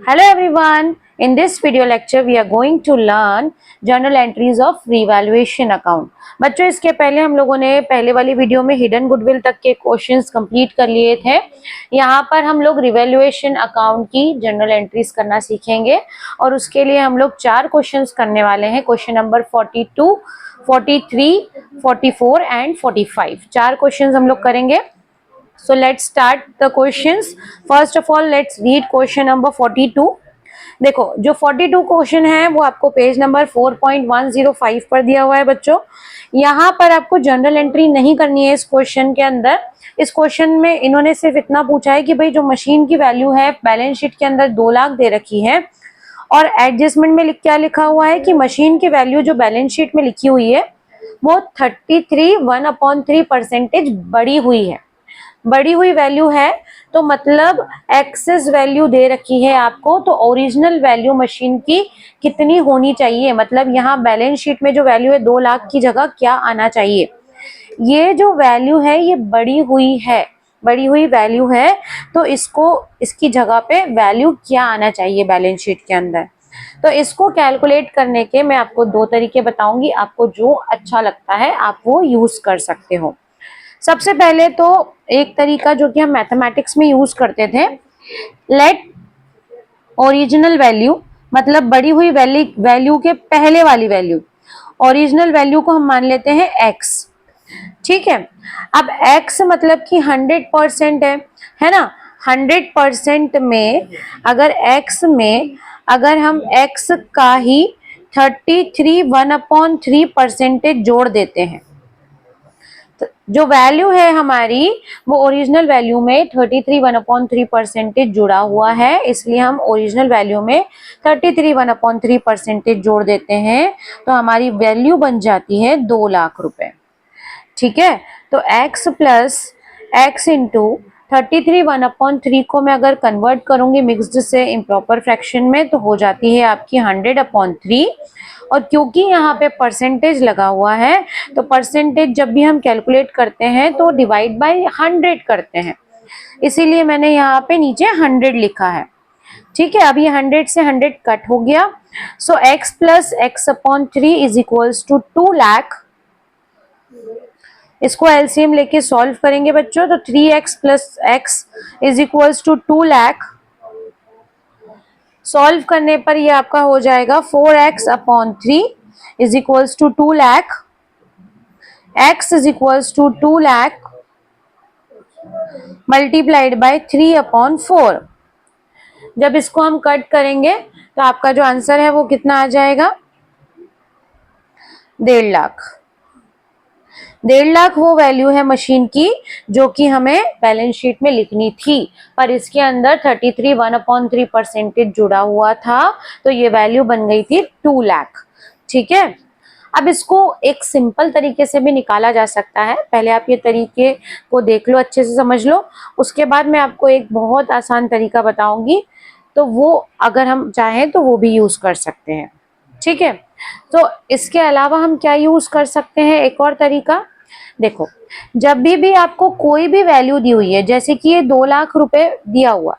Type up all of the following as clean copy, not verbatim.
Hello everyone. In this video lecture we are going to learn journal entries of revaluation account. बच्चों इसके पहले हम लोगों ने पहले वाली वीडियो में हिडन गुडविल तक के क्वेश्चंस कंप्लीट कर लिए थे। यहाँ पर हम लोग रिवैल्यूएशन अकाउंट की जर्नल एंट्रीज करना सीखेंगे और उसके लिए हम लोग 4 क्वेश्चंस करने वाले हैं। क्वेश्चन नंबर 42, 43, 44 एंड 45 4 क्वेश्चंस हम लोग करेंगे। So let's start the questions. First of all, let's read question number 42. देखो जो 42 क्वेश्चन है वो आपको पेज नंबर 4.105 पर दिया हुआ है बच्चों। यहाँ पर आपको जर्नल एंट्री नहीं करनी है इस क्वेश्चन के अंदर। इस क्वेश्चन में इन्होंने सिर्फ इतना पूछा है कि भाई जो मशीन की वैल्यू है बैलेंस शीट के अंदर 2 लाख दे रखी है और एडजस्टमेंट में क्या लिखा हुआ है कि मशीन की वैल्यू जो बैलेंस शीट में लिखी हुई है वो 33 1/3% बढ़ी हुई है। बढ़ी हुई वैल्यू है तो मतलब एक्सेस वैल्यू दे रखी है आपको, तो ओरिजिनल वैल्यू मशीन की कितनी होनी चाहिए, मतलब यहाँ बैलेंस शीट में जो वैल्यू है 2 लाख की जगह क्या आना चाहिए। ये जो वैल्यू है ये बढ़ी हुई वैल्यू है, तो इसकी जगह पे वैल्यू क्या आना चाहिए बैलेंस शीट के अंदर। तो इसको कैलकुलेट करने के मैं आपको 2 तरीके बताऊंगी, आपको जो अच्छा लगता है आप वो यूज कर सकते हो। सबसे पहले तो एक तरीका जो कि हम मैथमेटिक्स में यूज करते थे, लेट ओरिजिनल वैल्यू मतलब बढ़ी हुई वैल्यू के पहले वाली वैल्यू, ओरिजिनल वैल्यू को हम मान लेते हैं x। ठीक है, अब x मतलब कि 100% है ना। 100% में अगर x में अगर हम x का ही 33 1/3% जोड़ देते हैं, जो वैल्यू है हमारी वो ओरिजिनल वैल्यू में 33 1/3% जुड़ा हुआ है, इसलिए हम ओरिजिनल वैल्यू में 33 1/3% जोड़ देते हैं, तो हमारी वैल्यू बन जाती है 2 लाख रुपए। ठीक है, तो x प्लस x इंटू 33 1/3 को मैं अगर कन्वर्ट करूंगी मिक्स्ड से इम्प्रॉपर फ्रैक्शन में तो हो जाती है आपकी 100/3। और क्योंकि यहाँ पे परसेंटेज लगा हुआ है तो परसेंटेज जब भी हम कैलकुलेट करते हैं तो डिवाइड बाय 100 करते हैं, इसीलिए मैंने यहाँ पे नीचे 100 लिखा है। ठीक है, अब ये 100 से 100 कट हो गया, so x plus x/3 is equals to 2 lakh. इसको एलसीएम लेके सॉल्व करेंगे बच्चों, तो 3x plus x is equals to 2 lakh. Solve करने पर ये आपका हो जाएगा 4x/3 is equals to 2 lakh. x is equals to 2 lakh multiplied by 3/4। जब इसको हम कट करेंगे तो आपका जो आंसर है वो कितना आ जाएगा, 1.5 लाख। 1.5 लाख वो वैल्यू है मशीन की जो कि हमें बैलेंस शीट में लिखनी थी, पर इसके अंदर 33 1/3% जुड़ा हुआ था, तो ये वैल्यू बन गई थी 2 लाख। ठीक है, अब इसको एक सिंपल तरीके से भी निकाला जा सकता है। पहले आप ये तरीके को देख लो, अच्छे से समझ लो, उसके बाद मैं आपको एक बहुत आसान तरीका बताऊंगी, तो वो अगर हम चाहें तो वो भी यूज कर सकते हैं। ठीक है, तो इसके अलावा हम क्या यूज कर सकते हैं, एक और तरीका देखो, जब भी आपको कोई भी वैल्यू दी हुई है, जैसे कि ये 2 लाख रुपए दिया हुआ,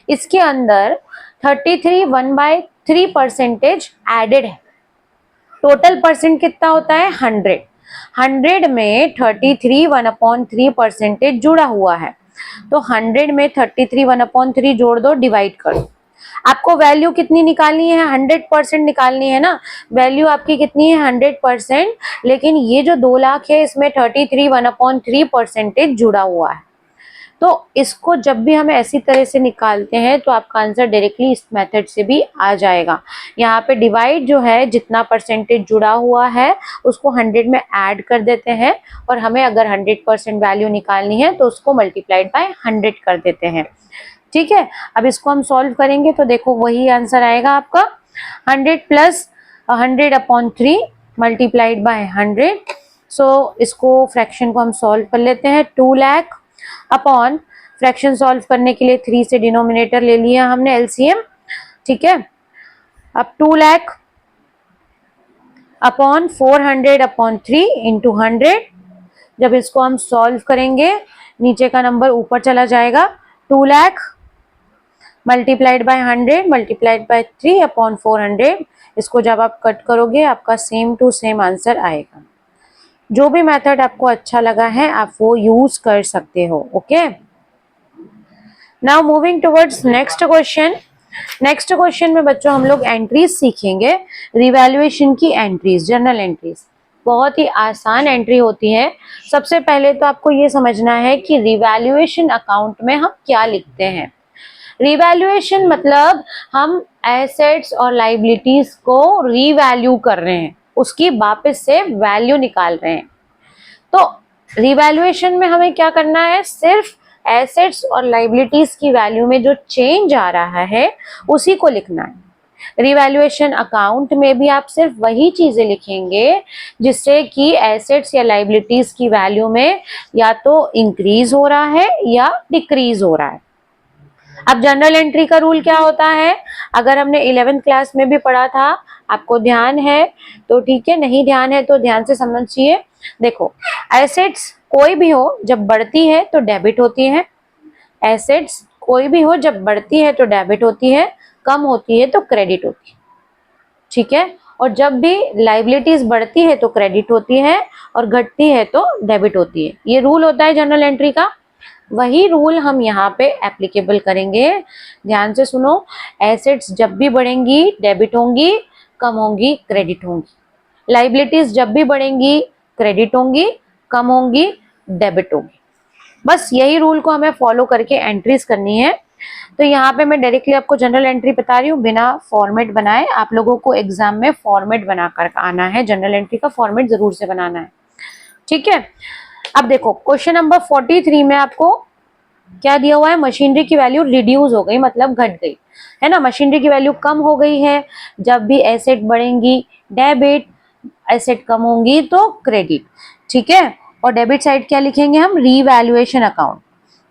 इसके अंदर 33 1/3% एडेड है। टोटल परसेंट कितना होता है 100। 100 में 33 1/3% जुड़ा हुआ है, तो 100 में 33 1/3 जोड़ दो, डिवाइड कर दो। आपको वैल्यू कितनी निकालनी है, 100% निकालनी है ना। वैल्यू आपकी कितनी है 100%, लेकिन ये जो 2 लाख है इसमें 33 1/3% जुड़ा हुआ है, तो इसको जब भी हमें ऐसी तरह से निकालते हैं तो आपका आंसर डायरेक्टली इस मेथड से भी आ जाएगा। यहाँ पे डिवाइड जो है, जितना परसेंटेज जुड़ा हुआ है उसको 100 में ऐड कर देते हैं, और हमें अगर 100% वैल्यू निकालनी है तो उसको मल्टीप्लाइड बाय 100 कर देते हैं। ठीक है, अब इसको हम सॉल्व करेंगे तो देखो वही आंसर आएगा आपका 100 प्लस 100/3 मल्टीप्लाइड बाय 100। सो इसको फ्रैक्शन को हम सॉल्व कर लेते हैं। 2 लाख अपॉन, फ्रैक्शन सॉल्व करने के लिए 3 से डिनोमिनेटर ले लिया हमने एलसीएम। ठीक है, अब 2 लाख अपॉन 400/3 इंटू 100। जब इसको हम सॉल्व करेंगे नीचे का नंबर ऊपर चला जाएगा, 2 lakh multiplied bye 100 multiplied by 3 upon 400। इसको जब आप कट करोगे आपका सेम टू सेम आंसर आएगा। जो भी मेथड आपको अच्छा लगा है आप वो यूज कर सकते हो। Okay, now moving towards next question. Next question में बच्चों हम लोग एंट्रीज सीखेंगे, रिवैल्यूएशन की एंट्रीज, जर्नल एंट्रीज। बहुत ही आसान एंट्री होती है। सबसे पहले तो आपको ये समझना है कि रिवैल्यूएशन अकाउंट में हम क्या लिखते हैं। रिवैल्यूएशन मतलब हम एसेट्स और लाइबिलिटीज को रीवैल्यू कर रहे हैं, उसकी वापस से वैल्यू निकाल रहे हैं। तो रिवैल्यूएशन में हमें क्या करना है, सिर्फ एसेट्स और लाइबिलिटीज की वैल्यू में जो चेंज आ रहा है उसी को लिखना है। रिवैल्यूएशन अकाउंट में भी आप सिर्फ वही चीजें लिखेंगे जिससे कि एसेट्स या लाइबिलिटीज की वैल्यू में या तो इंक्रीज हो रहा है या डिक्रीज हो रहा है। अब जनरल एंट्री का रूल क्या होता है, अगर हमने 11th क्लास में भी पढ़ा था, आपको ध्यान है तो ठीक है, नहीं ध्यान है तो ध्यान से समझिए। देखो, एसेट्स कोई भी हो जब बढ़ती है तो डेबिट होती है, एसेट्स कोई भी हो जब बढ़ती है तो डेबिट होती है, कम होती है तो क्रेडिट होती है, ठीक है। और जब भी लाइबिलिटीज बढ़ती है तो क्रेडिट होती है और घटती है तो डेबिट होती है। ये रूल होता है जनरल एंट्री का। वही रूल हम यहाँ पे एप्लीकेबल करेंगे। ध्यान से सुनो, एसेट्स जब भी बढ़ेंगी डेबिट होंगी, कम होंगी क्रेडिट होंगी। लाइबिलिटीज जब भी बढ़ेंगी क्रेडिट होंगी, कम होंगी डेबिट होंगी। बस यही रूल को हमें फॉलो करके एंट्रीज करनी है। तो यहाँ पे मैं डायरेक्टली आपको जनरल एंट्री बता रही हूँ बिना फॉर्मेट बनाए। आप लोगों को एग्जाम में फॉर्मेट बनाकर आना है, जनरल एंट्री का फॉर्मेट जरूर से बनाना है, ठीक है। अब देखो क्वेश्चन नंबर 43 में आपको क्या दिया हुआ है, मशीनरी की वैल्यू रिड्यूस हो गई मतलब घट गई, है ना। मशीनरी की वैल्यू कम हो गई है, जब भी एसेट बढ़ेंगी डेबिट, एसेट कम होंगी तो क्रेडिट, ठीक है। और डेबिट साइड क्या लिखेंगे हम, रीवैल्यूएशन अकाउंट,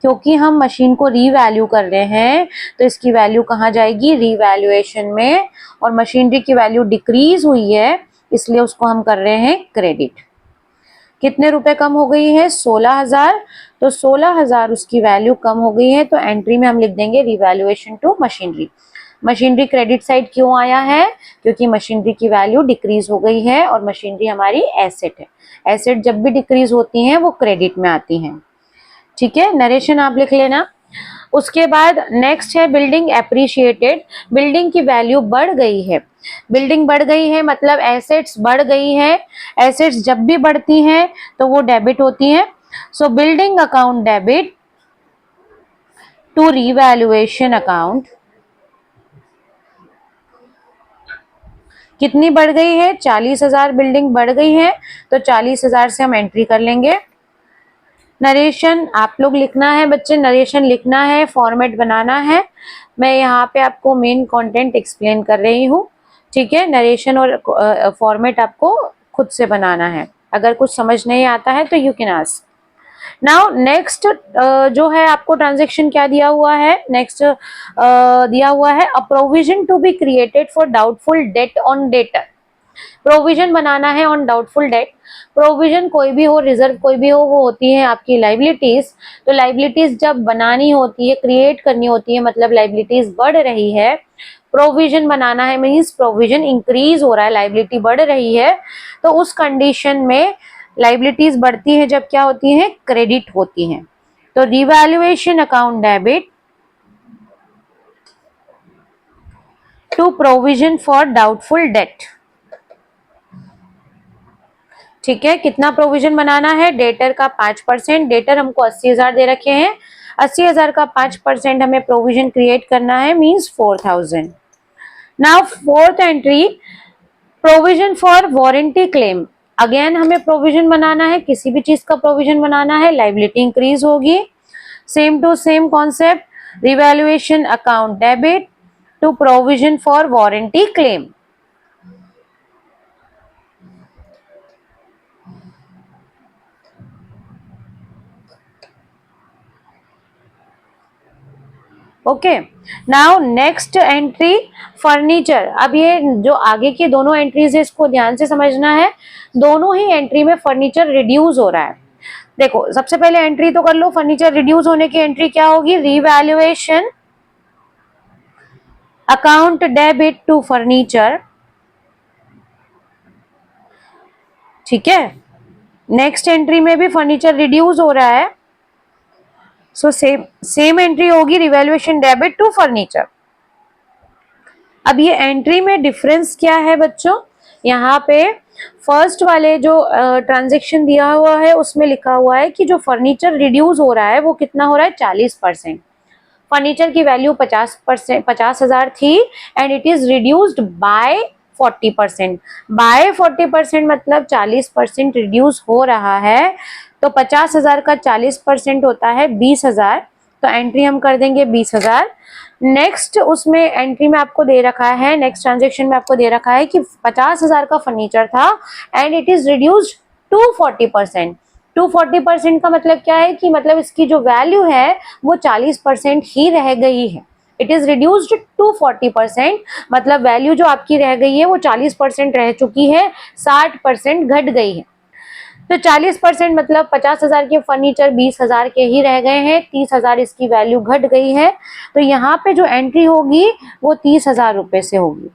क्योंकि हम मशीन को रीवैल्यू कर रहे हैं तो इसकी वैल्यू कहाँ जाएगी, रीवैल्यूएशन में। और मशीनरी की वैल्यू डिक्रीज हुई है इसलिए उसको हम कर रहे हैं क्रेडिट। कितने रुपए कम हो गई है, 16,000, तो 16,000 उसकी वैल्यू कम हो गई है तो एंट्री में हम लिख देंगे revaluation to machinery. Machinery credit side क्यों आया है, क्योंकि मशीनरी की वैल्यू डिक्रीज हो गई है और मशीनरी हमारी एसेट है। एसेट जब भी डिक्रीज होती हैं वो क्रेडिट में आती हैं, ठीक है। नरेशन आप लिख लेना। उसके बाद नेक्स्ट है बिल्डिंग एप्रिशिएटेड। बिल्डिंग की वैल्यू बढ़ गई है, बिल्डिंग बढ़ गई है मतलब एसेट्स बढ़ गई है। एसेट्स जब भी बढ़ती हैं तो वो डेबिट होती हैं। So building account debit to revaluation account. कितनी बढ़ गई है, 40,000 बिल्डिंग बढ़ गई है तो 40,000 से हम एंट्री कर लेंगे। नरेशन आप लोग लिखना है बच्चे, नरेशन लिखना है, फॉर्मेट बनाना है। मैं यहाँ पे आपको मेन कंटेंट एक्सप्लेन कर रही हूँ, ठीक है। नरेशन और फॉर्मेट आपको खुद से बनाना है। अगर कुछ समझ नहीं आता है तो you can ask. Now next जो है आपको ट्रांजेक्शन क्या दिया हुआ है, नेक्स्ट दिया हुआ है a provision to be created for doubtful debt on debtor. Provision बनाना है ऑन डाउटफुल डेट। प्रोविजन कोई भी हो, रिजर्व कोई भी हो, वो होती है आपकी लाइबिलिटीज। तो लाइबिलिटीज जब बनानी होती है, क्रिएट करनी होती है, मतलब लाइबिलिटीज बढ़ रही है, प्रोविजन बनाना है मीन्स प्रोविजन इंक्रीज हो रहा है, लाइबिलिटी बढ़ रही है, तो उस कंडीशन में लाइबिलिटीज बढ़ती है जब क्या होती है, क्रेडिट होती है। तो revaluation account debit to provision for doubtful debt, ठीक है। कितना प्रोविजन बनाना है, डेटर का 5%। डेटर हमको 80,000 दे रखे हैं, 80,000 का 5% हमें प्रोविजन क्रिएट करना है means 4,000। Now fourth entry provision for warranty claim. Again हमें प्रोविजन बनाना है, किसी भी चीज का प्रोविजन बनाना है, लाइबिलिटी इंक्रीज होगी। Same to same concept, revaluation account debit to provision for warranty claim. Okay, now next entry furniture. अब ये जो आगे की दोनों एंट्रीज है इसको ध्यान से समझना है। दोनों ही एंट्री में फर्नीचर रिड्यूस हो रहा है। देखो सबसे पहले एंट्री तो कर लो, फर्नीचर रिड्यूस होने की एंट्री क्या होगी, revaluation account debit to furniture, ठीक है। नेक्स्ट एंट्री में भी फर्नीचर रिड्यूस हो रहा है, सो सेम एंट्री होगी रिवैल्यूएशन डेबिट टू फर्नीचर। अब ये एंट्री में डिफरेंस क्या है बच्चों, यहाँ पे फर्स्ट वाले जो ट्रांजेक्शन दिया हुआ है उसमें लिखा हुआ है कि जो फर्नीचर रिड्यूस हो रहा है वो कितना हो रहा है 40%। फर्नीचर की वैल्यू 50,000 थी and it is reduced by 40%। By 40% मतलब 40% रिड्यूस हो रहा है, तो 50,000 का 40% होता है 20,000, तो एंट्री हम कर देंगे 20,000। नेक्स्ट उसमें एंट्री में आपको दे रखा है, नेक्स्ट ट्रांजेक्शन में आपको दे रखा है कि 50,000 का फर्नीचर था and it is reduced to 40%। 240% का मतलब क्या है कि मतलब इसकी जो वैल्यू है वो 40% ही रह गई है। इट इज रिड्यूस्ड टू 40%, मतलब वैल्यू जो आपकी रह गई है वो 40% रह चुकी है, 60% घट गई है। तो 40% मतलब 50,000 के फर्नीचर 20,000 के ही रह गए हैं, 30,000 इसकी वैल्यू घट गई है। तो यहाँ पे जो एंट्री होगी वो 30,000 रुपए से होगी।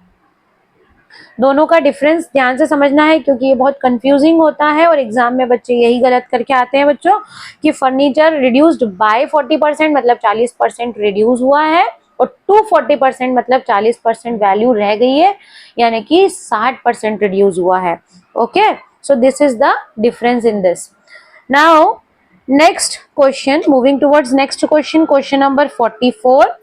दोनों का डिफरेंस ध्यान से समझना है क्योंकि ये बहुत कंफ्यूजिंग होता है और एग्जाम में बच्चे यही गलत करके आते हैं बच्चों, कि फर्नीचर रिड्यूस्ड बाय 40% मतलब 40% रिड्यूस हुआ है और टू 40% मतलब 40% वैल्यू रह गई है, यानी कि 60% रिड्यूस हुआ है। Okay, so this is the difference in this. Now next question, moving towards next question, question number 44।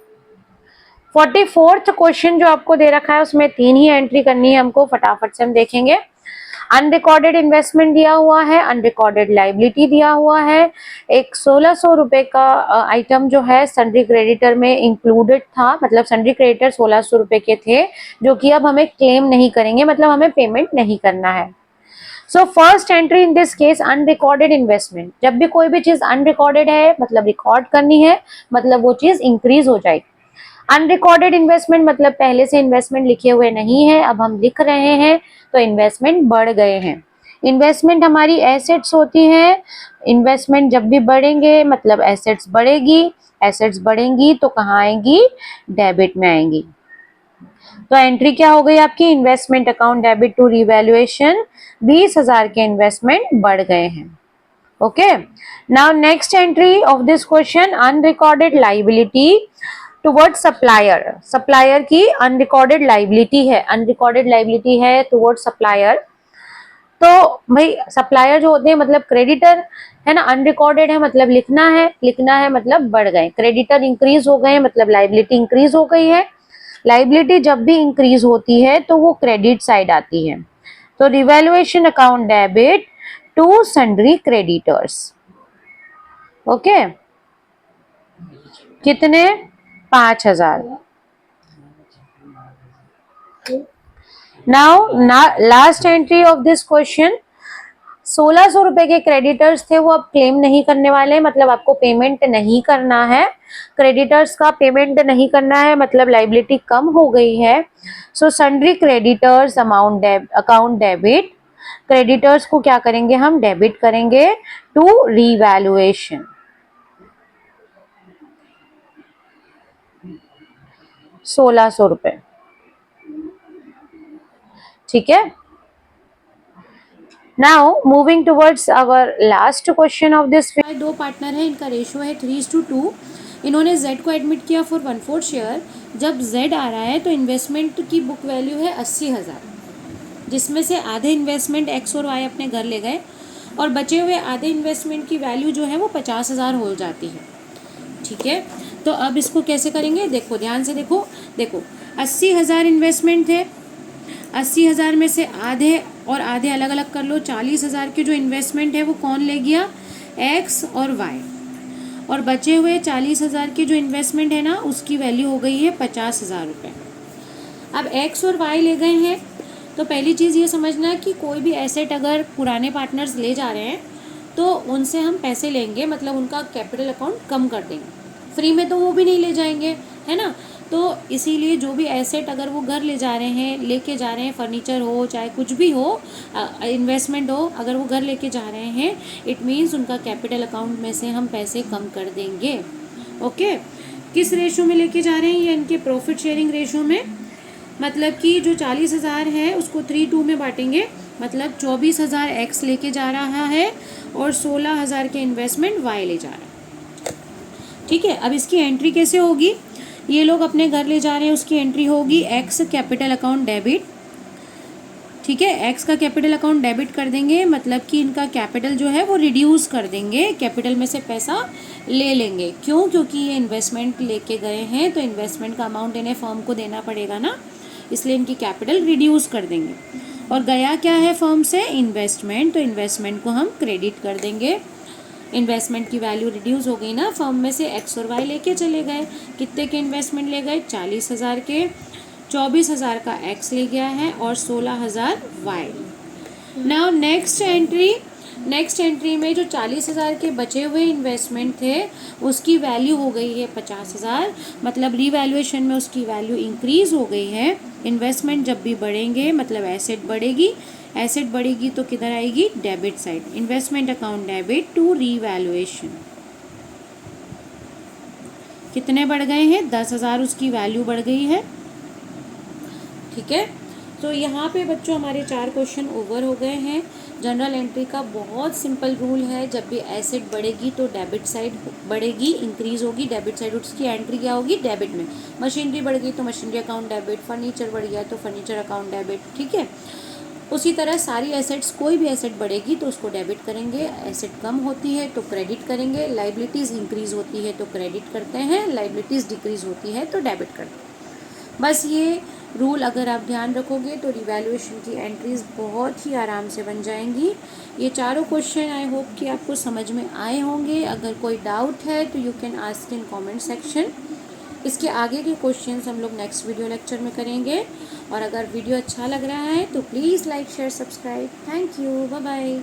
44th question जो आपको दे रखा है उसमें 3 ही एंट्री करनी है हमको, फटाफट से हम देखेंगे। अनरिकॉर्डेड इन्वेस्टमेंट दिया हुआ है, अनरिकॉर्डेड लाइबिलिटी दिया हुआ है, एक 1600 रुपए का आइटम जो है सन्ड्री क्रेडिटर में इंक्लूडेड था, मतलब सन्ड्री क्रेडिटर 1600 रुपए के थे जो कि अब हमें क्लेम नहीं करेंगे, मतलब हमें पेमेंट नहीं करना है। So first entry in this case unrecorded investment, जब भी कोई भी चीज अनरिकॉर्डेड है मतलब रिकॉर्ड करनी है, मतलब वो चीज इंक्रीज हो जाएगी। अनरिकॉर्डेड इन्वेस्टमेंट मतलब पहले से इन्वेस्टमेंट लिखे हुए नहीं है, अब हम लिख रहे हैं तो इन्वेस्टमेंट बढ़ गए हैं। इन्वेस्टमेंट हमारी एसेट्स होती हैं, इन्वेस्टमेंट जब भी बढ़ेंगे मतलब एसेट्स बढ़ेगी, एसेट्स बढ़ेंगी तो कहाँ आएंगी, डेबिट में आएंगी। तो एंट्री क्या हो गई आपकी, investment account debit to revaluation, 20,000 के इन्वेस्टमेंट बढ़ गए हैं। Okay, now next entry of this question, unrecorded liability toward supplier. Supplier की अनरिकॉर्डेड लाइबिलिटी है, अनरिकॉर्डेड लाइबिलिटी है टुवर्ड सप्लायर। तो भाई सप्लायर जो होते हैं मतलब क्रेडिटर है ना, अनरिकॉर्डेड है मतलब लिखना है, लिखना है मतलब बढ़ गए, क्रेडिटर इंक्रीज हो गए मतलब लाइबिलिटी इंक्रीज हो गई है। लाइबिलिटी जब भी इंक्रीज होती है तो वो क्रेडिट साइड आती है, तो revaluation account debit to sundry creditors. Okay, कितने, 5,000। Now last entry of this question, 1600 रुपए के क्रेडिटर्स थे वो अब क्लेम नहीं करने वाले, मतलब आपको पेमेंट नहीं करना है, क्रेडिटर्स का पेमेंट नहीं करना है मतलब लाइबिलिटी कम हो गई है। So sundry creditors amount account debit, creditors को क्या करेंगे हम, डेबिट करेंगे टू रिवैल्यूएशन, 1600 रुपए, ठीक है। Now moving towards our last question of this. दो पार्टनर है, इनका रेशियो है 3:2। इन्होंने Z को एडमिट किया फॉर 1/4 शेयर। जब Z आ रहा है तो इन्वेस्टमेंट की बुक वैल्यू है 80,000, जिसमें से आधे इन्वेस्टमेंट X और Y अपने घर ले गए और बचे हुए आधे इन्वेस्टमेंट की वैल्यू जो है वो 50,000 हो जाती है, ठीक है। तो अब इसको कैसे करेंगे, देखो ध्यान से देखो, देखो 80,000 इन्वेस्टमेंट थे, 80,000 में से आधे और आधे अलग अलग कर लो, 40,000 की जो इन्वेस्टमेंट है वो कौन ले गया, X और Y, और बचे हुए 40,000 की जो इन्वेस्टमेंट है ना उसकी वैल्यू हो गई है 50,000 रुपये। अब X और Y ले गए हैं, तो पहली चीज़ ये समझना कि कोई भी एसेट अगर पुराने पार्टनर्स ले जा रहे हैं तो उनसे हम पैसे लेंगे, मतलब उनका कैपिटल अकाउंट कम कर देंगे, फ्री में तो वो भी नहीं ले जाएंगे, है ना। तो इसीलिए जो भी एसेट अगर वो घर ले जा रहे हैं, लेके जा रहे हैं, फर्नीचर हो चाहे कुछ भी हो, इन्वेस्टमेंट हो, अगर वो घर लेके जा रहे हैं इट मीन्स उनका कैपिटल अकाउंट में से हम पैसे कम कर देंगे। ओके, किस रेशो में लेके जा रहे हैं, ये इनके प्रॉफिट शेयरिंग रेशो में। मतलब कि जो 40,000 है उसको 3/2 में बांटेंगे, मतलब 24,000 एक्स लेके जा रहा है और 16,000 के इन्वेस्टमेंट वाई ले जा रहा है। ठीक है, अब इसकी एंट्री कैसे होगी, ये लोग अपने घर ले जा रहे हैं, उसकी एंट्री होगी एक्स कैपिटल अकाउंट डेबिट। ठीक है, एक्स का कैपिटल अकाउंट डेबिट कर देंगे, मतलब कि इनका कैपिटल जो है वो रिड्यूस कर देंगे, कैपिटल में से पैसा ले लेंगे। क्यों, क्योंकि ये इन्वेस्टमेंट लेके गए हैं तो इन्वेस्टमेंट का अमाउंट इन्हें फर्म को देना पड़ेगा ना, इसलिए इनकी कैपिटल रिड्यूस कर देंगे। और गया क्या है फर्म से, इन्वेस्टमेंट, तो इन्वेस्टमेंट को हम क्रेडिट कर देंगे। इन्वेस्टमेंट की वैल्यू रिड्यूस हो गई ना, फर्म में से एक्स और वाई लेके चले गए। कितने के इन्वेस्टमेंट ले गए, 40,000 के, 24,000 का एक्स ले गया है और 16,000 वाई। नाउ नेक्स्ट एंट्री में जो 40,000 के बचे हुए इन्वेस्टमेंट थे उसकी वैल्यू हो गई है 50,000, मतलब रीवैल्यूएशन में उसकी वैल्यू इंक्रीज हो गई है। इन्वेस्टमेंट जब भी बढ़ेंगे मतलब एसेट बढ़ेगी तो किधर आएगी, debit side, investment account debit to revaluation. कितने बढ़ गए हैं, 10,000 उसकी वैल्यू बढ़ गई है। ठीक है, तो यहाँ पे बच्चों हमारे 4 क्वेश्चन ओवर हो गए हैं। जनरल एंट्री का बहुत सिंपल रूल है, जब भी एसेट बढ़ेगी तो डेबिट साइड बढ़ेगी, इंक्रीज होगी, डेबिट साइड उसकी एंट्री क्या होगी, डेबिट में। मशीनरी बढ़ गई तो मशीनरी अकाउंट डेबिट, फर्नीचर बढ़ गया तो फर्नीचर अकाउंट डेबिट। ठीक है, उसी तरह सारी एसेट्स, कोई भी एसेट बढ़ेगी तो उसको डेबिट करेंगे, एसेट कम होती है तो क्रेडिट करेंगे, लाइबिलिटीज़ इंक्रीज होती है तो क्रेडिट करते हैं, लाइबिलिटीज़ डिक्रीज होती है तो डेबिट करते हैं। बस ये रूल अगर आप ध्यान रखोगे तो रिवैल्यूएशन की एंट्रीज बहुत ही आराम से बन जाएंगी। ये चारों क्वेश्चन आई होप कि आपको समझ में आए होंगे। अगर कोई डाउट है तो you can ask in comment section. इसके आगे के क्वेश्चंस हम लोग नेक्स्ट वीडियो लेक्चर में करेंगे। और अगर वीडियो अच्छा लग रहा है तो please like share subscribe. Thank you, bye bye.